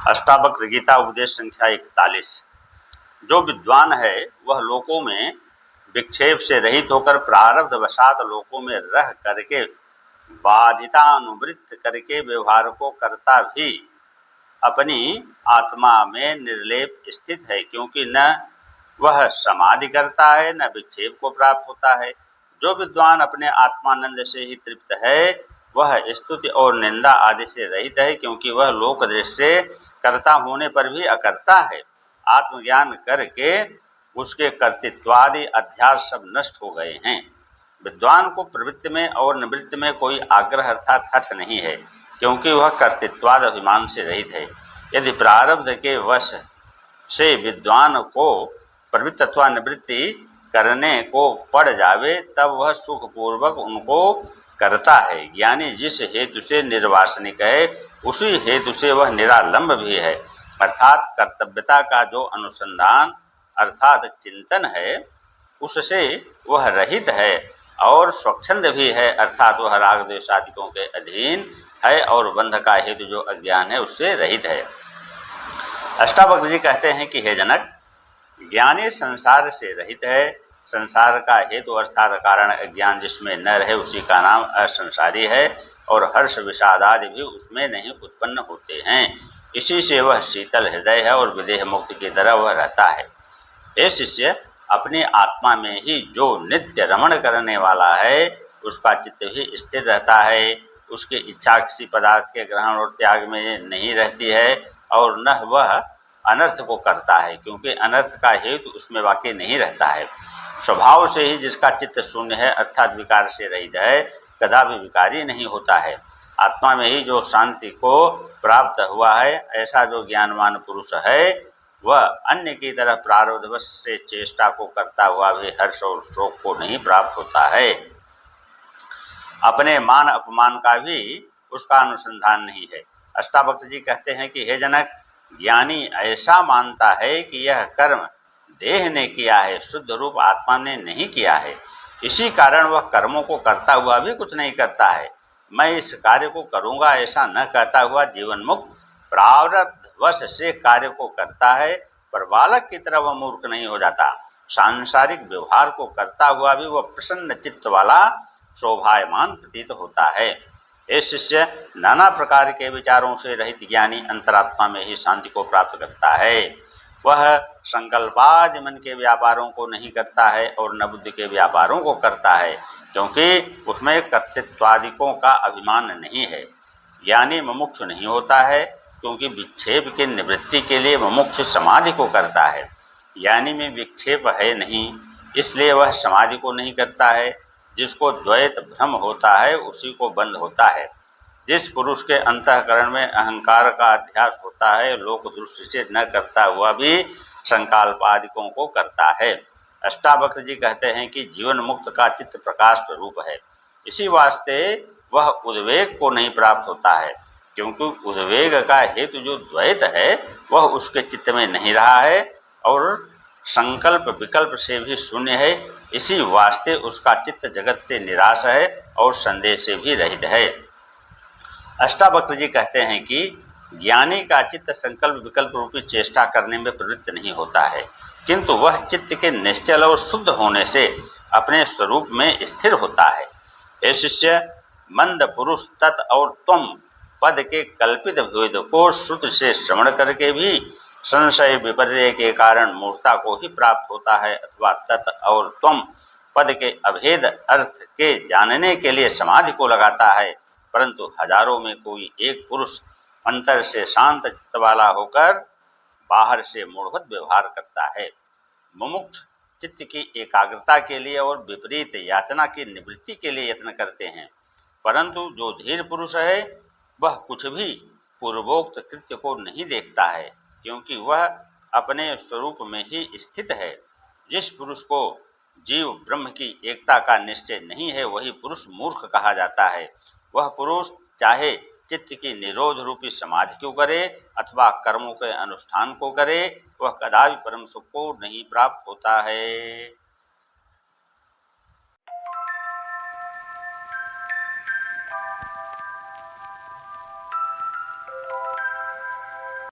अष्टावक्र गीता उपदेश संख्या 41। जो विद्वान है वह लोकों में विक्षेप से रहित होकर प्रारब्ध वशात लोकों में रह करके बाधितानुवृत्त करके व्यवहार को करता भी अपनी आत्मा में निर्लेप स्थित है, क्योंकि न वह समाधि करता है न विक्षेप को प्राप्त होता है। जो विद्वान अपने आत्मानंद से ही तृप्त है वह स्तुति और निंदा आदि से रहित है, क्योंकि वह लोक दृश्य कर्ता होने पर भी अकर्ता है। आत्मज्ञान करके उसके कर्तृत्वादि अध्यास सब नष्ट हो गए हैं। विद्वान को प्रवृत्ति में और निवृत्ति में कोई आग्रह अर्थात हठ नहीं है, क्योंकि वह कर्तृत्वाद अभिमान से रहित है। यदि प्रारब्ध के वश से विद्वान को प्रवृत्ति अथवा निवृत्ति करने को पड़ जावे तब वह सुखपूर्वक उनको करता है। ज्ञानी जिस हेतु से निर्वासनिक है उसी हेतु से वह निरालंब भी है, अर्थात कर्तव्यता का जो अनुसंधान अर्थात चिंतन है उससे वह रहित है और स्वच्छंद भी है, अर्थात वह राग द्वेष आदिकों के अधीन है और बंध का हेतु जो अज्ञान है उससे रहित है। अष्टावक्र जी कहते हैं कि हे जनक, ज्ञानी संसार से रहित है। संसार का हेतु अर्थात कारण अज्ञान जिसमें न रहे उसी का नाम असंसारी है, और हर्ष विषाद आदि भी उसमें नहीं उत्पन्न होते हैं। इसी से वह शीतल हृदय है और विदेह मुक्ति की तरह वह रहता है। हे शिष्य, अपनी आत्मा में ही जो नित्य रमण करने वाला है उसका चित्त भी स्थिर रहता है। उसकी इच्छा किसी पदार्थ के ग्रहण और त्याग में नहीं रहती है, और न वह अनर्थ को करता है, क्योंकि अनर्थ का हेतु उसमें वाकई नहीं रहता है। स्वभाव से ही जिसका चित्त शून्य है अर्थात विकार से रहित है, कदापि विकारी नहीं होता है। आत्मा में ही जो शांति को प्राप्त हुआ है ऐसा जो ज्ञानवान पुरुष है वह अन्य की तरह प्रारब्धवश से चेष्टा को करता हुआ भी हर्ष और शोक को नहीं प्राप्त होता है। अपने मान अपमान का भी उसका अनुसंधान नहीं है। अष्टावक्र जी कहते हैं कि हे जनक, ज्ञानी ऐसा मानता है कि यह कर्म देह ने किया है, शुद्ध रूप आत्मा ने नहीं किया है। इसी कारण वह कर्मों को करता हुआ भी कुछ नहीं करता है। मैं इस कार्य को करूँगा ऐसा न कहता हुआ जीवन मुक्त प्रारब्धवश से कार्य को करता है, पर बालक की तरह वह मूर्ख नहीं हो जाता। सांसारिक व्यवहार को करता हुआ भी वह प्रसन्न चित्त वाला शोभायमान प्रतीत होता है। हे शिष्य, नाना प्रकार के विचारों से रहित ज्ञानी अंतरात्मा में ही शांति को प्राप्त करता है। वह संकल्पादि मन के व्यापारों को नहीं करता है और न बुद्धि के व्यापारों को करता है, क्योंकि उसमें कर्तृत्वादिकों का अभिमान नहीं है। ज्ञानी मुमुक्ष नहीं होता है, क्योंकि विक्षेप की निवृत्ति के लिए मुमुक्ष समाधि को करता है। ज्ञानी में विक्षेप है नहीं, इसलिए वह समाधि को नहीं करता है। जिसको द्वैत भ्रम होता है उसी को बंध होता है। जिस पुरुष के अंतःकरण में अहंकार का अध्यास होता है लोक दृष्टि से न करता हुआ भी संकल्पादिकों को करता है। अष्टावक्र जी कहते हैं कि जीवन मुक्त का चित्त प्रकाश स्वरूप है, इसी वास्ते वह उद्वेग को नहीं प्राप्त होता है, क्योंकि उद्वेग का हेतु जो द्वैत है वह उसके चित्त में नहीं रहा है और संकल्प विकल्प से भी शून्य है। इसी वास्ते उसका चित्त जगत से निराश है और संदेह से भी रहित है। अष्टावक्र जी कहते हैं कि ज्ञानी का चित्त संकल्प विकल्प रूपी चेष्टा करने में प्रवृत्त नहीं होता है, किंतु वह चित्त के निश्चल और शुद्ध होने से अपने स्वरूप में स्थिर होता है। हे शिष्य, मंद पुरुष तत् और तुम पद के कल्पित भेद को श्रुति से श्रवण करके भी संशय विपर्य के कारण मूर्खता को ही प्राप्त होता है, अथवा तत् और तुम पद के अभेद अर्थ के जानने के लिए समाधि को लगाता है, परंतु हजारों में कोई एक पुरुष अंतर से शांत चित्त वाला होकर बाहर से मूढ़वत व्यवहार करता है। मुमुक्ष चित्त की एकाग्रता के लिए और विपरीत यातना की निवृत्ति के लिए यत्न करते हैं, परंतु जो धीर पुरुष है वह कुछ भी पूर्वोक्त कृत्य को नहीं देखता है, क्योंकि वह अपने स्वरूप में ही स्थित है। जिस पुरुष को जीव ब्रह्म की एकता का निश्चय नहीं है वही पुरुष मूर्ख कहा जाता है। वह पुरुष चाहे चित्त की निरोध रूपी समाधि को करे अथवा कर्मों के अनुष्ठान को करे, वह कदापि परम सुख को नहीं प्राप्त होता है।